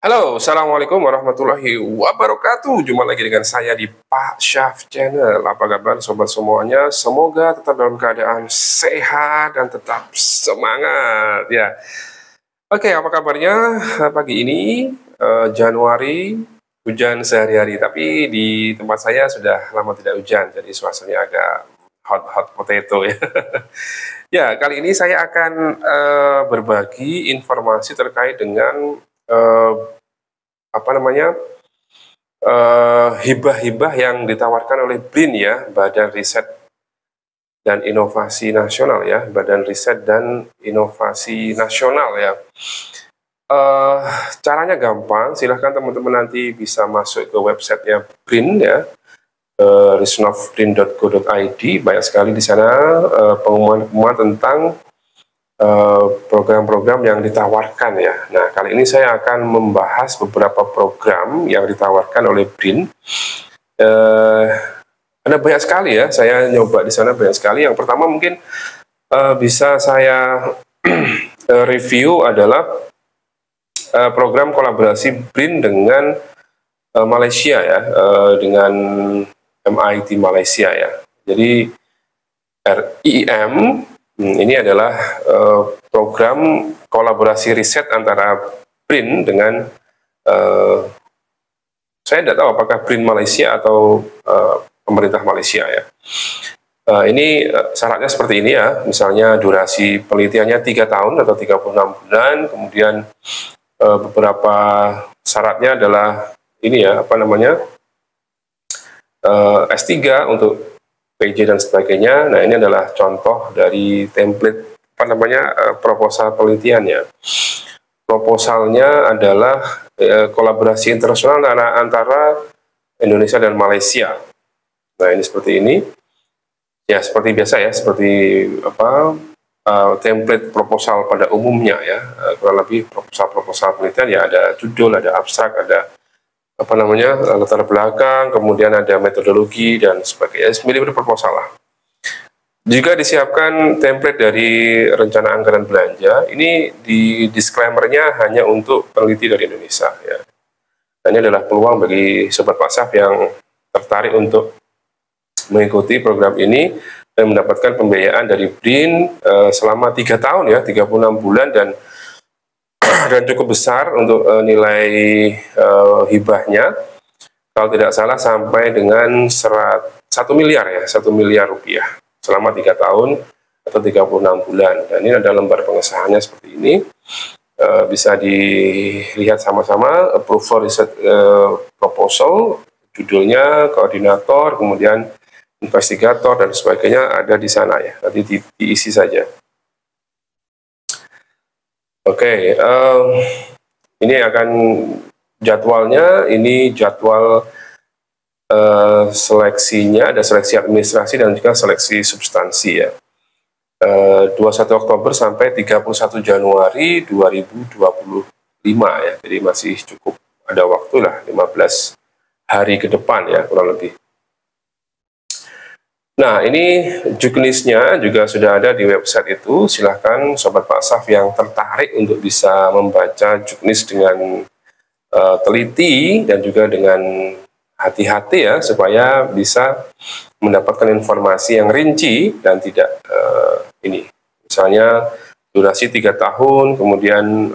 Halo, Assalamualaikum warahmatullahi wabarakatuh. Jumpa lagi dengan saya di Pak Syaf Channel. Apa kabar sobat semuanya? Semoga tetap dalam keadaan sehat dan tetap semangat ya. Oke, apa kabarnya pagi ini? Januari, hujan sehari-hari. Tapi di tempat saya sudah lama tidak hujan, jadi suasananya agak hot potato ya. Ya, kali ini saya akan berbagi informasi terkait dengan eh, apa namanya hibah-hibah yang ditawarkan oleh BRIN ya, Badan Riset dan Inovasi Nasional ya, Badan Riset dan Inovasi Nasional ya. Eh, Caranya gampang, silahkan teman-teman nanti bisa masuk ke websitenya BRIN ya, risnovbrin.go.id. Banyak sekali di sana pengumuman-pengumuman tentang program-program yang ditawarkan ya. Nah, kali ini saya akan membahas beberapa program yang ditawarkan oleh BRIN. Ada banyak sekali ya, saya nyoba di sana banyak sekali. Yang pertama mungkin bisa saya review adalah program kolaborasi BRIN dengan Malaysia ya, dengan MIT Malaysia ya. Jadi RIM ini adalah program kolaborasi riset antara BRIN dengan saya tidak tahu apakah BRIN Malaysia atau pemerintah Malaysia ya. Ini syaratnya seperti ini ya, misalnya durasi penelitiannya 3 tahun atau 36 bulan, kemudian beberapa syaratnya adalah ini ya, apa namanya, S3 untuk PJ dan sebagainya. Nah, ini adalah contoh dari template apa namanya proposal penelitiannya. Proposalnya adalah kolaborasi internasional antara Indonesia dan Malaysia. Nah, ini seperti ini. Ya, seperti biasa ya, seperti apa template proposal pada umumnya ya. Kurang lebih proposal penelitian ya, ada judul, ada abstrak, ada apa namanya latar belakang, kemudian ada metodologi dan sebagainya, mirip-mirip proposal lah. Juga disiapkan template dari rencana anggaran belanja. Ini di disclaimer-nya hanya untuk peneliti dari Indonesia ya. Dan ini adalah peluang bagi sobat Pak Syaf yang tertarik untuk mengikuti program ini dan mendapatkan pembiayaan dari BRIN selama 3 tahun ya, 36 bulan dan cukup besar untuk nilai hibahnya, kalau tidak salah sampai dengan 1 miliar ya, 1 miliar rupiah selama 3 tahun atau 36 bulan. Dan ini ada lembar pengesahannya seperti ini, bisa dilihat sama-sama. Approval Research Proposal, judulnya, koordinator, kemudian investigator dan sebagainya ada di sana ya, nanti diisi saja. Oke, ini akan jadwalnya. Ini jadwal seleksinya, ada seleksi administrasi dan juga seleksi substansi ya. 21 Oktober sampai 31 Januari 2025 ya. Jadi masih cukup ada waktu lah, 15 hari ke depan ya kurang lebih. Nah, ini juknisnya juga sudah ada di website itu. Silahkan Sobat Pak Syaf yang tertarik untuk bisa membaca juknis dengan teliti dan juga dengan hati-hati ya, supaya bisa mendapatkan informasi yang rinci dan tidak ini. Misalnya durasi 3 tahun, kemudian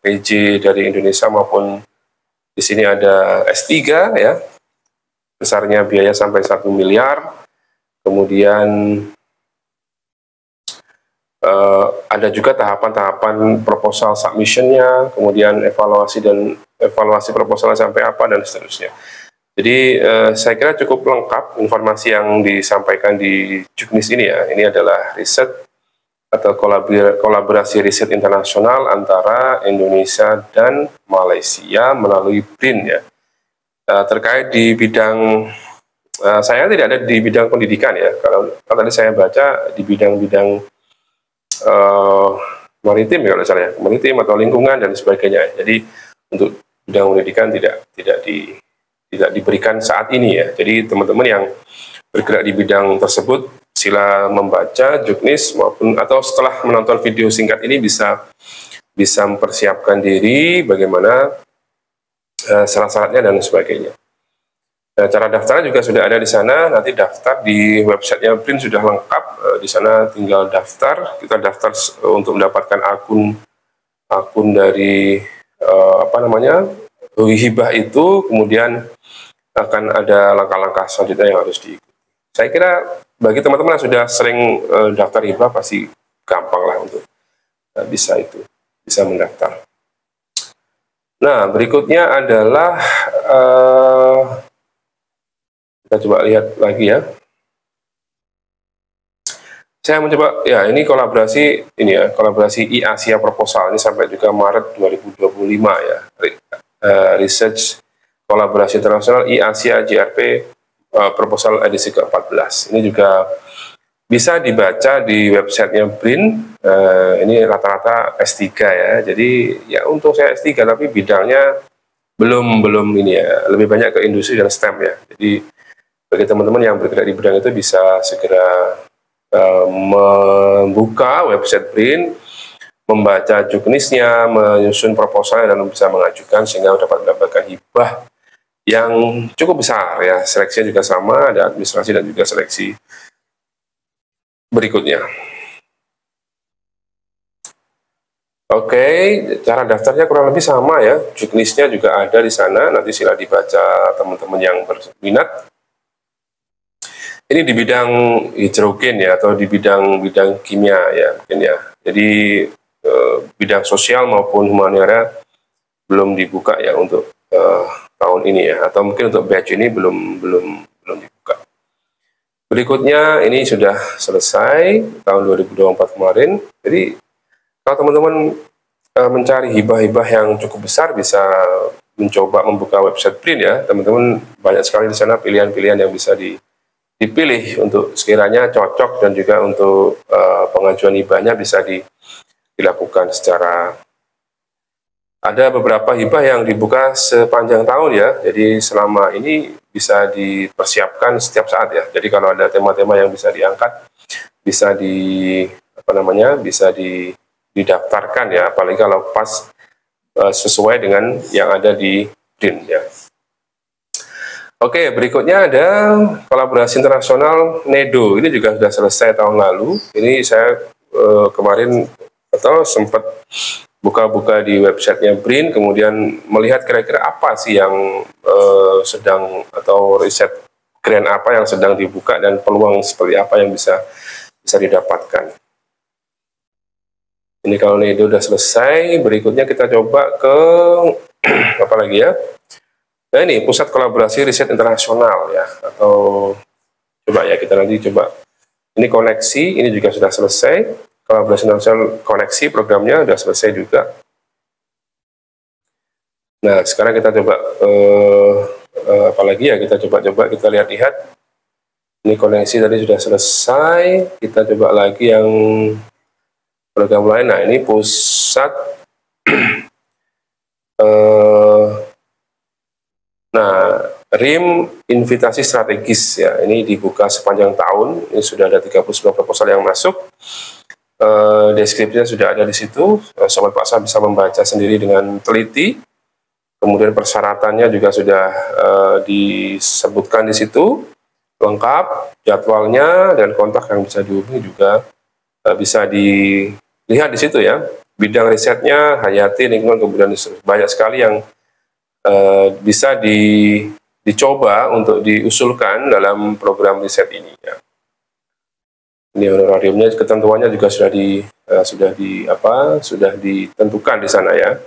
PJ dari Indonesia maupun di sini ada S3 ya, besarnya biaya sampai 1 miliar. Kemudian ada juga tahapan-tahapan proposal submission-nya, kemudian evaluasi proposalnya sampai apa dan seterusnya. Jadi saya kira cukup lengkap informasi yang disampaikan di juknis ini ya. Ini adalah riset atau kolaborasi riset internasional antara Indonesia dan Malaysia melalui BRIN ya. Terkait di bidang saya tidak ada di bidang pendidikan ya. Kalau tadi saya baca di bidang-bidang maritim ya, kalau saya maritim atau lingkungan dan sebagainya. Jadi untuk bidang pendidikan tidak diberikan saat ini ya. Jadi teman-teman yang bergerak di bidang tersebut sila membaca juknis maupun atau setelah menonton video singkat ini bisa mempersiapkan diri bagaimana syarat-syaratnya dan sebagainya. Nah, cara daftarnya juga sudah ada di sana. Nanti daftar di websitenya BRIN sudah lengkap. Di sana tinggal daftar. Kita daftar untuk mendapatkan akun dari hibah itu. Kemudian akan ada langkah-langkah selanjutnya yang harus diikuti. Saya kira bagi teman-teman yang sudah sering daftar hibah pasti gampang lah untuk bisa mendaftar. Nah, berikutnya adalah kita coba lihat lagi ya. Saya mencoba, ya ini kolaborasi I-Asia Proposal ini sampai juga Maret 2025 ya. Research kolaborasi internasional I-Asia JRP Proposal edisi ke-14. Ini juga bisa dibaca di websitenya BRIN. Ini rata-rata S3 ya. Jadi ya untuk saya S3 tapi bidangnya belum ini ya, lebih banyak ke industri dan STEM ya. Jadi bagi teman-teman yang bergerak di bidang itu bisa segera membuka website BRIN, membaca juknisnya, menyusun proposalnya dan bisa mengajukan sehingga dapat mendapatkan hibah yang cukup besar ya. Seleksinya juga sama, ada administrasi dan juga seleksi berikutnya. Oke, cara daftarnya kurang lebih sama ya. Juknisnya juga ada di sana, nanti sila dibaca teman-teman yang berminat. Ini di bidang hidrogen ya, atau di bidang kimia ya mungkin ya. Jadi bidang sosial maupun humaniora belum dibuka ya untuk tahun ini ya, atau mungkin untuk batch ini belum dibuka. Berikutnya ini sudah selesai tahun 2024 kemarin. Jadi kalau teman-teman mencari hibah-hibah yang cukup besar bisa mencoba membuka website BRIN ya. Teman-teman banyak sekali di sana pilihan-pilihan yang bisa dipilih untuk sekiranya cocok dan juga untuk pengajuan hibahnya bisa dilakukan secara. Ada beberapa hibah yang dibuka sepanjang tahun ya, jadi selama ini bisa dipersiapkan setiap saat ya. Jadi kalau ada tema-tema yang bisa diangkat, bisa didaftarkan ya, apalagi kalau pas sesuai dengan yang ada di BRIN ya. Oke, berikutnya ada kolaborasi internasional NEDO. Ini juga sudah selesai tahun lalu. Ini saya kemarin sempat buka-buka di websitenya BRIN, kemudian melihat kira-kira apa sih yang sedang, atau riset grant apa yang sedang dibuka dan peluang seperti apa yang bisa didapatkan. Ini kalau NEDO sudah selesai, berikutnya kita coba ke apa lagi ya? Nah ini Pusat Kolaborasi Riset Internasional ya, atau coba ya kita nanti coba. Ini koneksi, ini juga sudah selesai. Kolaborasi Internasional koneksi programnya sudah selesai juga. Nah sekarang kita coba apalagi ya, kita coba kita lihat-lihat. Ini koneksi tadi sudah selesai. Kita coba lagi yang program lain. Nah ini pusat RIM invitasi strategis ya, ini dibuka sepanjang tahun. Ini sudah ada 39 proposal yang masuk. Deskripsinya sudah ada di situ. Sobat Paksa bisa membaca sendiri dengan teliti. Kemudian persyaratannya juga sudah disebutkan di situ, lengkap. Jadwalnya dan kontak yang bisa dihubungi juga bisa dilihat di situ ya. Bidang risetnya, hayati, lingkungan, kemudian banyak sekali yang bisa dicoba untuk diusulkan dalam program riset ini ya. Ini honorariumnya, ketentuannya juga sudah ditentukan di sana ya.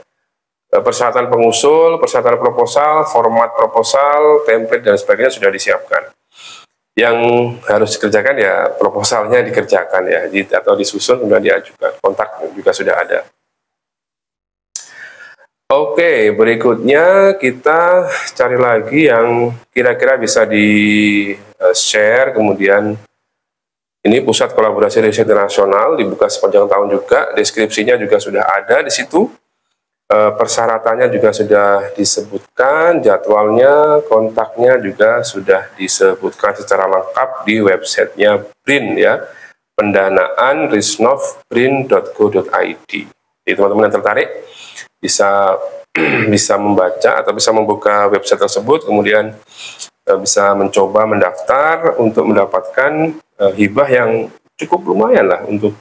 Persyaratan pengusul, persyaratan proposal, format proposal, template dan sebagainya sudah disiapkan. Yang harus dikerjakan ya proposalnya dikerjakan ya, atau disusun kemudian diajukan. Kontak juga sudah ada. Oke, berikutnya kita cari lagi yang kira-kira bisa di-share. Kemudian ini Pusat Kolaborasi Riset Internasional dibuka sepanjang tahun juga. Deskripsinya juga sudah ada di situ. Persyaratannya juga sudah disebutkan, jadwalnya, kontaknya juga sudah disebutkan secara lengkap di websitenya BRIN ya. Pendanaan risnov.brin.go.id. Jadi teman-teman yang tertarik bisa bisa membaca atau bisa membuka website tersebut, kemudian bisa mencoba mendaftar untuk mendapatkan hibah yang cukup lumayan lah untuk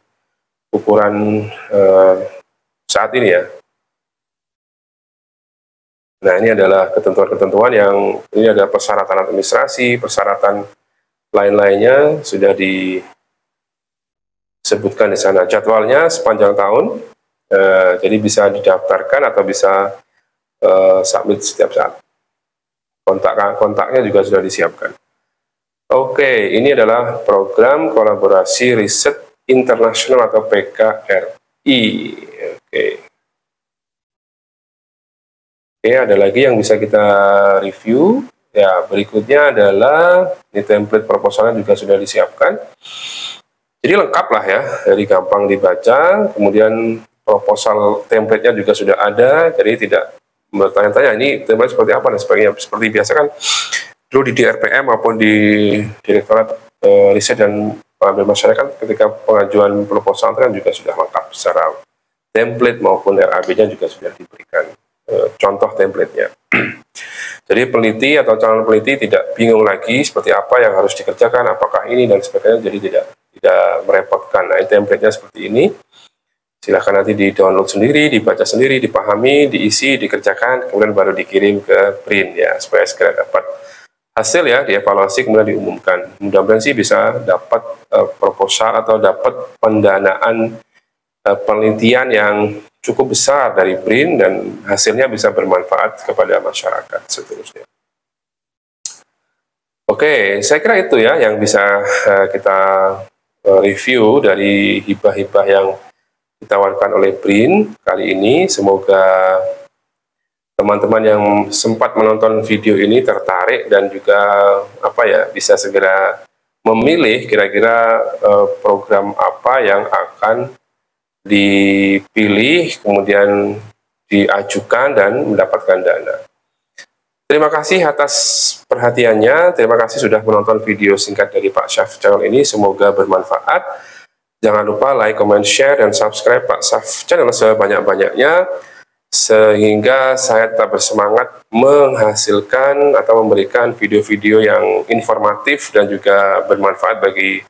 ukuran saat ini ya. Nah, ini adalah ketentuan-ketentuan yang ini ada persyaratan administrasi, persyaratan lain-lainnya sudah disebutkan di sana. Jadwalnya sepanjang tahun, jadi bisa didaftarkan atau bisa submit setiap saat. Kontaknya juga sudah disiapkan. Oke, ini adalah program kolaborasi riset internasional atau PKRI. Oke, ada lagi yang bisa kita review. Ya, berikutnya adalah ini template proposalnya juga sudah disiapkan. Jadi lengkap lah ya, jadi gampang dibaca. Kemudian proposal template-nya juga sudah ada, jadi tidak bertanya-tanya ini template seperti apa dan sebagainya. Seperti biasa kan, dulu di DRPM maupun di Direktorat Riset dan Pengambilan Masyarakat ketika pengajuan proposal kan juga sudah lengkap secara template maupun RAB-nya juga sudah diberikan contoh template-nya. Jadi peneliti atau calon peneliti tidak bingung lagi seperti apa yang harus dikerjakan, apakah ini dan sebagainya, jadi tidak merepotkan. Nah, template-nya seperti ini. Silahkan nanti di-download sendiri, dibaca sendiri, dipahami, diisi, dikerjakan, kemudian baru dikirim ke print ya, supaya segera dapat hasil ya, dievaluasi, kemudian diumumkan. Mudah-mudahan sih bisa dapat proposal atau dapat pendanaan penelitian yang cukup besar dari BRIN dan hasilnya bisa bermanfaat kepada masyarakat seterusnya. Oke, saya kira itu ya yang bisa kita review dari hibah-hibah yang ditawarkan oleh BRIN kali ini. Semoga teman-teman yang sempat menonton video ini tertarik dan juga bisa segera memilih kira-kira program apa yang akan dipilih, kemudian diajukan dan mendapatkan dana. Terima kasih atas perhatiannya, terima kasih sudah menonton video singkat dari Pak Syaf channel ini, semoga bermanfaat. Jangan lupa like, comment, share, dan subscribe Pak Syaf channel sebanyak-banyaknya, sehingga saya tetap bersemangat menghasilkan atau memberikan video-video yang informatif dan juga bermanfaat bagi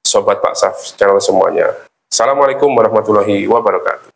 sobat Pak Syaf channel semuanya. Assalamualaikum warahmatullahi wabarakatuh.